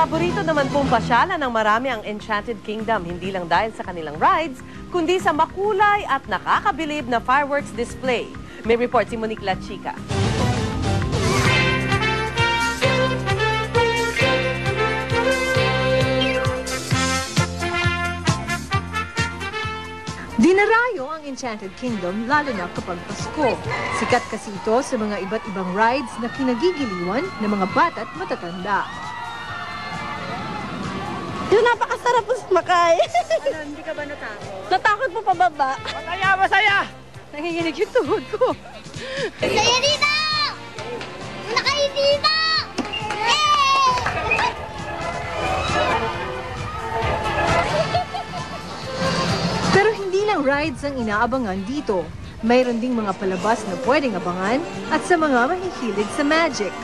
Paborito naman pong pasyalan ng marami ang Enchanted Kingdom, hindi lang dahil sa kanilang rides, kundi sa makulay at nakakabilib na fireworks display. May report si Monique Lachica. Dinarayo ang Enchanted Kingdom lalo na kapag Pasko. Sikat kasi ito sa mga iba't ibang rides na kinagigiliwan ng mga bata at matatanda. Napakasarap po sumakay. Hindi ka ba natakot? Natakot po pababa. Masaya, masaya! Nanginginig yung tuhod ko. Saya dito! Nakain dito! Pero hindi lang rides ang inaabangan dito. Mayroon ding mga palabas na pwedeng abangan at sa mga mahihilig sa magic.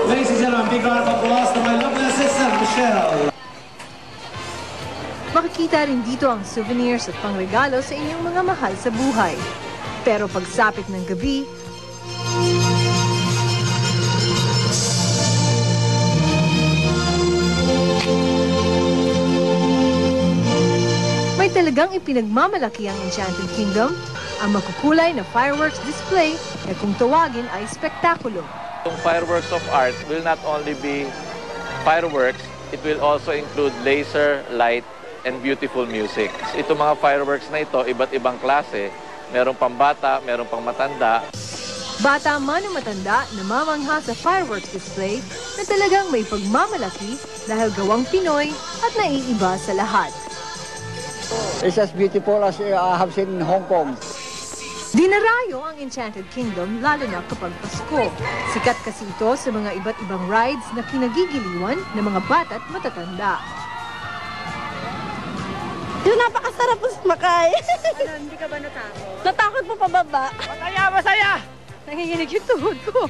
Ladies and gentlemen, big round of applause to my lovely assistant, Michelle. Makikita rin dito ang souvenirs at pangregalo sa inyong mga mahal sa buhay. Pero pagsapit ng gabi, may talagang ipinagmamalaki ang Enchanted Kingdom, ang makukulay na fireworks display na kung tawagin ay spektakulo. Yung fireworks of art will not only be fireworks, it will also include laser, light, and beautiful music. Itong mga fireworks na ito, iba't ibang klase. Merong pambata, merong pang matanda. Bata man o matanda, namamangha sa fireworks display na talagang may pagmamalaki dahil gawang Pinoy at naiiba sa lahat. It's as beautiful as I have seen in Hong Kong. Dinarayo ang Enchanted Kingdom lalo na kapag Pasko. Sikat kasi ito sa mga iba't ibang rides na kinagigiliwan ng mga bata at matatanda. Napakasarap po sumakay. Hindi ka ba natakot? Natakot po pababa. Masaya, masaya! Nanginginig yung tuhod ko.